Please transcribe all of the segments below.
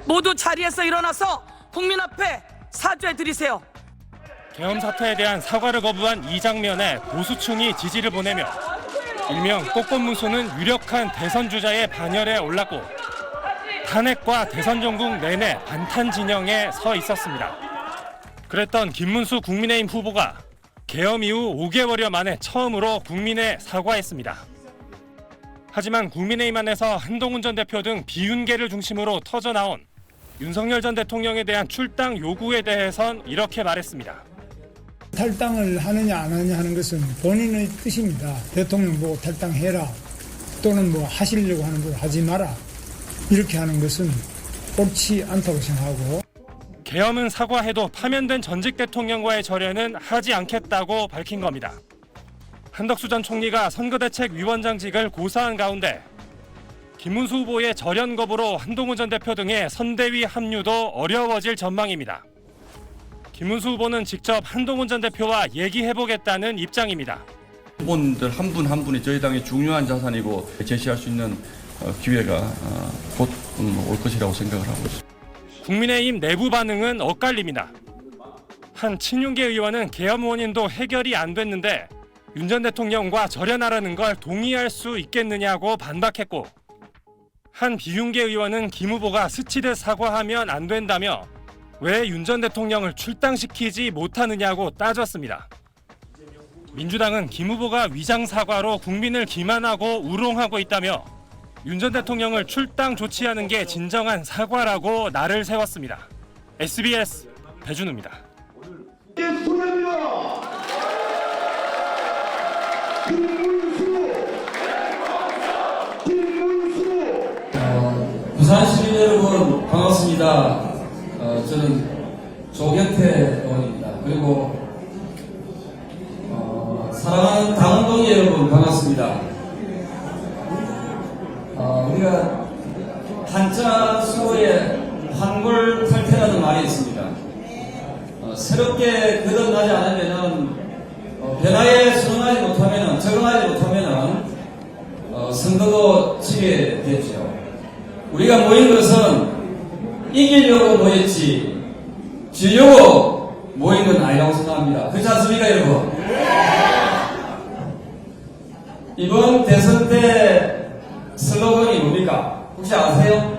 모두 자리에서 일어나서 국민 앞에 사죄 드리세요. 계엄 사태에 대한 사과를 거부한 이 장면에 보수층이 지지를 보내며 일명 꽃꽃무소는 유력한 대선 주자의 반열에 올랐고 탄핵과 대선 전국 내내 반탄 진영에 서 있었습니다. 그랬던 김문수 국민의힘 후보가 계엄 이후 5개월여 만에 처음으로 국민에 사과했습니다. 하지만 국민의힘 안에서 한동훈 전 대표 등 비윤계를 중심으로 터져나온 윤석열 전 대통령에 대한 출당 요구에 대해선 이렇게 말했습니다. 탈당을 하느냐 안 하느냐 하는 것은 본인의 뜻입니다. 대통령 보고 탈당해라 또는 뭐 하시려고 하는 걸 하지 마라 이렇게 하는 것은 옳지 않다고 생각하고 계엄은 사과해도 파면된 전직 대통령과의 절연은 하지 않겠다고 밝힌 겁니다. 한덕수 전 총리가 선거대책위원장직을 고사한 가운데 김문수 후보의 절연 거부로 한동훈 전 대표 등의 선대위 합류도 어려워질 전망입니다. 김문수 후보는 직접 한동훈 전 대표와 얘기해보겠다는 입장입니다. 후보님들 한 분 한 분이 저희 당의 중요한 자산이고 제시할 수 있는 기회가 곧 올 것이라고 생각을 하고 있습니다. 국민의힘 내부 반응은 엇갈립니다. 한 친윤계 의원은 계엄 원인도 해결이 안 됐는데 윤 전 대통령과 절연하라는 걸 동의할 수 있겠느냐고 반박했고 한 비윤계 의원은 김 후보가 스치듯 사과하면 안 된다며 왜 윤 전 대통령을 출당시키지 못하느냐고 따졌습니다. 민주당은 김 후보가 위장 사과로 국민을 기만하고 우롱하고 있다며 윤 전 대통령을 출당 조치하는 게 진정한 사과라고 날을 세웠습니다. SBS 배준우입니다. 부산 시민 여러분 반갑습니다. 저는 조경태 의원입니다. 그리고 사랑하는 당원동지 여러분 반갑습니다. 우리가 한자 수어에 환골탈태라는 말이 있습니다. 새롭게 거듭나지 않으면은 변화에 순응하지 못하면은 적응하지 못하면은 선거도 치게 됐죠. 우리가 모인 것은 이기려고 모였지 지려고 모인 건 아니라고 생각합니다. 그렇지 않습니까 여러분? 이번 대선 때 슬로건이 뭡니까? 혹시 아세요?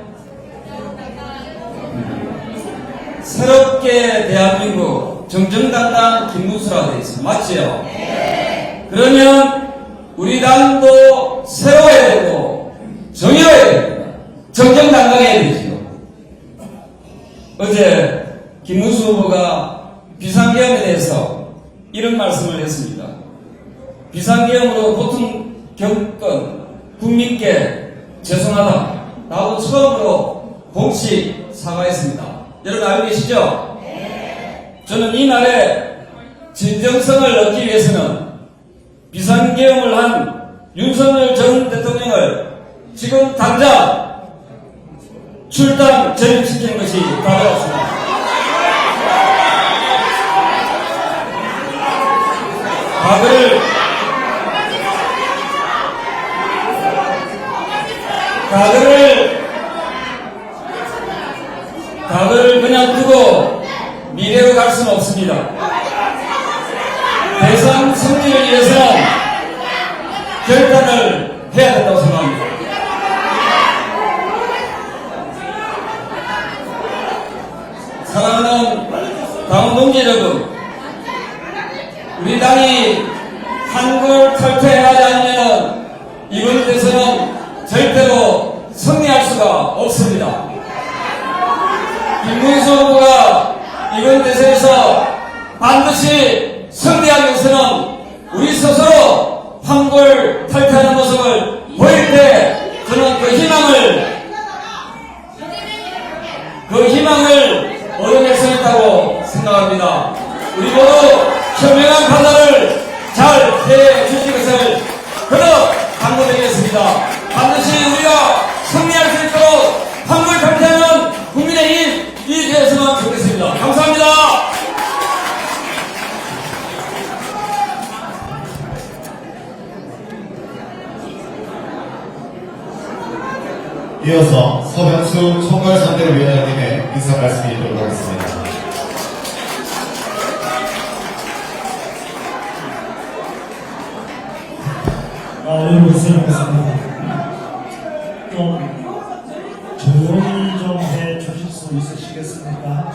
새롭게 대한민국 정정당당 김문수라고 되어 있습니다. 맞지요? 그러면 우리 당도 새로워야 되고 정의로워야 됩니다. 정정당당해야 되지요. 어제 김문수 후보가 비상계엄에 대해서 이런 말씀을 했습니다. 비상계엄으로 고통 겪은 국민께 죄송하다 라고 처음으로 공식 사과했습니다. 여러분 알고 계시죠? 저는 이 날에 진정성을 얻기 위해서는 비상계엄을 한 윤석열 전 대통령을 지금 당장 출당 전입시키는 것이 바람직합니다. 각을 그냥 두고 미래로 갈 수는 없습니다. 대선 승리를 위해서는 결단을 해야 된다고 생각합니다. 사랑하는 당원동지 여러분, 우리 당이 환골탈퇴하지 않으면 이번 대선은 절대로 승리할 수가 없습니다. 김문수 후보가 이번 대선에서 반드시 승리하기 위해서는 우리 스스로 환골탈퇴하는 모습을 보일 때 저는 그 희망을 얻어낼 수 있다고 생각합니다. 우리 모두 현명한 판단을 잘 해 주실 것을 그렇게 당부드리겠습니다. 반드시 우리가 승리할 수 있도록 환골탈퇴하는 국민의힘 이 되었으면 좋겠습니다. 감사합니다. 이어서 서병 김문수 총괄선대위원장님의 인사 말씀 드리도록 하겠습니다. 여러분 수고하셨습니다. 좀 조용히 좀 해주실 수 있으시겠습니까?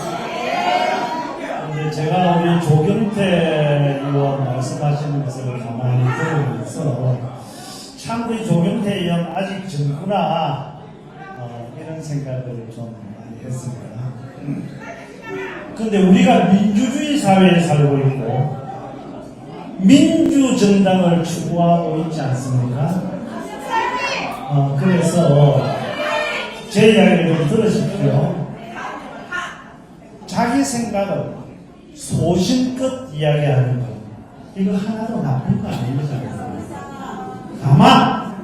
근데 제가 우리 조경태 의원 말씀하시는 것을 가만히 들으면서 참 우리 조경태 의원 아직 젊구나 이런 생각을 좀 많이 했습니다. 근데 우리가 민주주의 사회에 살고 있고 민주정당을 추구하고 있지 않습니까? 그래서 제 이야기를 좀 들으십시오. 자기 생각을 소신껏 이야기하는 것, 이거 하나도 나쁜 거 아닙니다. 다만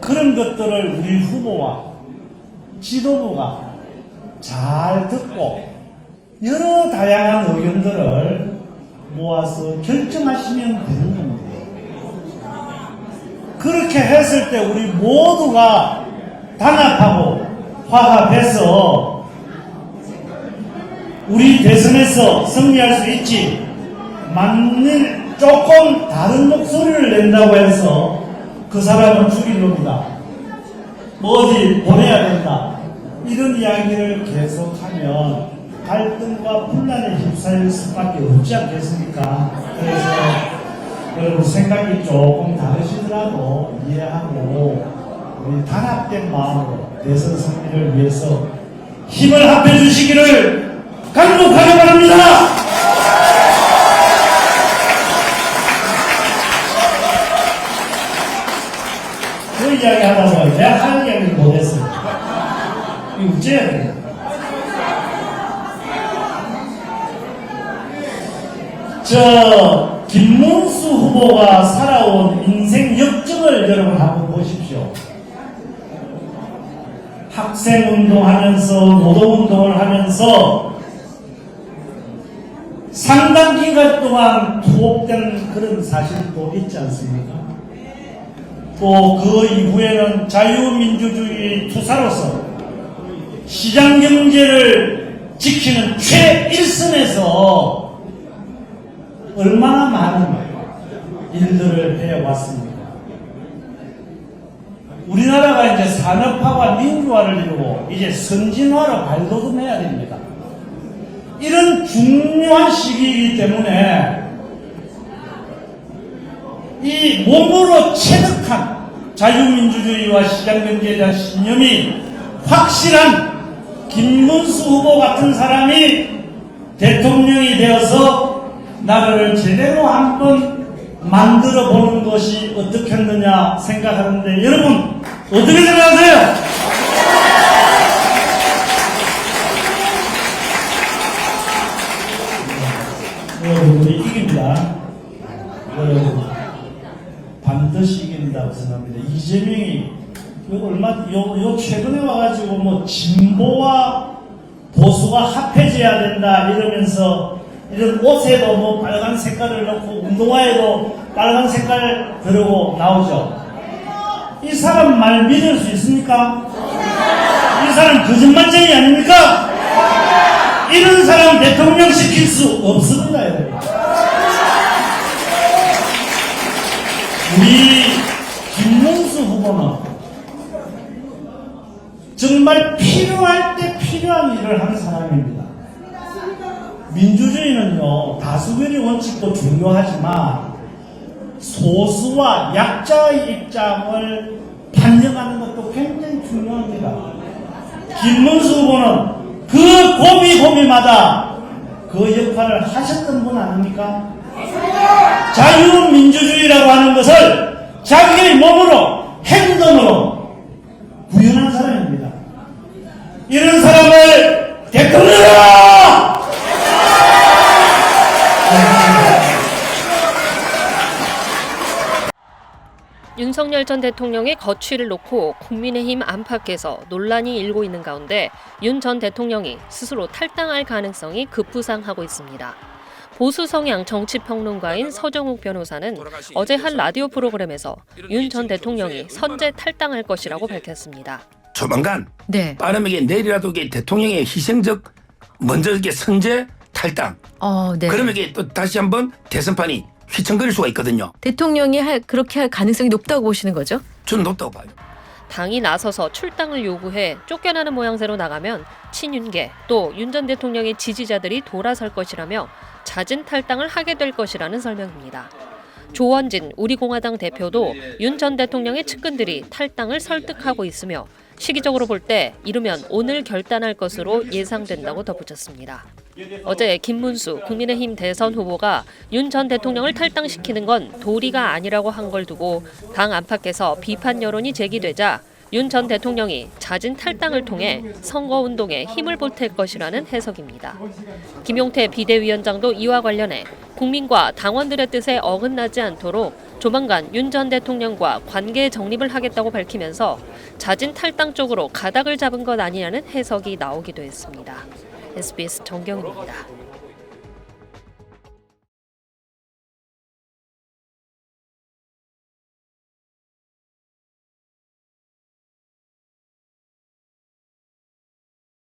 그런 것들을 우리 후보와 지도부가 잘 듣고 여러 다양한 의견들을 모아서 결정하시면 되는 겁니다. 그렇게 했을 때 우리 모두가 단합하고 화합해서 우리 대선에서 승리할 수 있지, 만일 조금 다른 목소리를 낸다고 해서 그 사람은 죽일 놈이다, 뭐 어디 보내야 된다, 이런 이야기를 계속하면 갈등과 분란에 휩싸일 수밖에 없지 않겠습니까? 그래서 여러분 생각이 조금 다르시더라도 이해하고 우리 단합된 마음으로 대선 승리를 위해서 힘을 합해 주시기를 간곡하게 바랍니다. 그 이야기 하다 보니 내가 할 이야기를 못했어요. 이거 어째야 돼요? 김문수 후보가 살아온 인생 역정을 여러분 한번 보십시오. 학생운동하면서 노동운동을 하면서 상당 기간 동안 투옥된 그런 사실도 있지 않습니까? 또 그 이후에는 자유민주주의 투사로서 시장경제를 지키는 최일선에서 얼마나 많은 일들을 해왔습니까? 우리나라가 이제 산업화와 민주화를 이루고 이제 선진화로 발돋움해야 됩니다. 이런 중요한 시기이기 때문에 이 몸으로 체득한 자유민주주의와 시장경제에 대한 신념이 확실한 김문수 후보 같은 사람이 대통령이 되어서 나라를 제대로 한번 만들어 보는 것이 어떻겠느냐 생각하는데, 여러분 어떻게 생각하세요? 여러분 우리 이깁니다. 여러분 반드시 이긴다고 생각합니다. 이재명이 요 최근에 와가지고 뭐 진보와 보수가 합해져야 된다 이러면서 이런 옷에도 뭐 빨간 색깔을 넣고 운동화에도 빨간 색깔 들고 나오죠. 이 사람 말 믿을 수 있습니까? 이 사람 거짓말쟁이 아닙니까? 이런 사람 대통령 시킬 수 없습니다, 여러분. 우리 김문수 후보는 정말 필요할 때 필요한 일을 하는 사람입니다. 민주주의는요, 다수결의 원칙도 중요하지만 소수와 약자의 입장을 반영하는 것도 굉장히 중요합니다. 김문수 후보는 그 고비고비마다 그 역할을 하셨던 분 아닙니까? 자유민주주의라고 하는 것을 자기의 몸으로, 행동으로 구현한 사람입니다. 이런 사람을 대통령이라! 윤석열 전 대통령의 거취를 놓고 국민의힘 안팎에서 논란이 일고 있는 가운데 윤 전 대통령이 스스로 탈당할 가능성이 급부상하고 있습니다. 보수 성향 정치평론가인 서정욱 변호사는 어제 한 라디오 프로그램에서 윤 전 대통령이 선제 탈당할 것이라고 밝혔습니다. 조만간 네. 빠르게 내일이라도 이게 대통령의 희생적 먼저 이게 선제 탈당. 네. 그러면 이게 또 다시 한번 대선판이 휘청거릴 수가 있거든요. 대통령이 그렇게 할 가능성이 높다고 보시는 거죠? 저는 높다고 봐요. 당이 나서서 출당을 요구해 쫓겨나는 모양새로 나가면 친윤계 또 윤 전 대통령의 지지자들이 돌아설 것이라며 잦은 탈당을 하게 될 것이라는 설명입니다. 조원진 우리공화당 대표도 윤 전 대통령의 측근들이 탈당을 설득하고 있으며 시기적으로 볼 때 이르면 오늘 결단할 것으로 예상된다고 덧붙였습니다. 어제 김문수 국민의힘 대선 후보가 윤 전 대통령을 탈당시키는 건 도리가 아니라고 한 걸 두고 당 안팎에서 비판 여론이 제기되자 윤 전 대통령이 잦은 탈당을 통해 선거운동에 힘을 보탤 것이라는 해석입니다. 김용태 비대위원장도 이와 관련해 국민과 당원들의 뜻에 어긋나지 않도록 조만간 윤 전 대통령과 관계 정립을 하겠다고 밝히면서 잦은 탈당 쪽으로 가닥을 잡은 것 아니냐는 해석이 나오기도 했습니다. SBS 정경은입니다.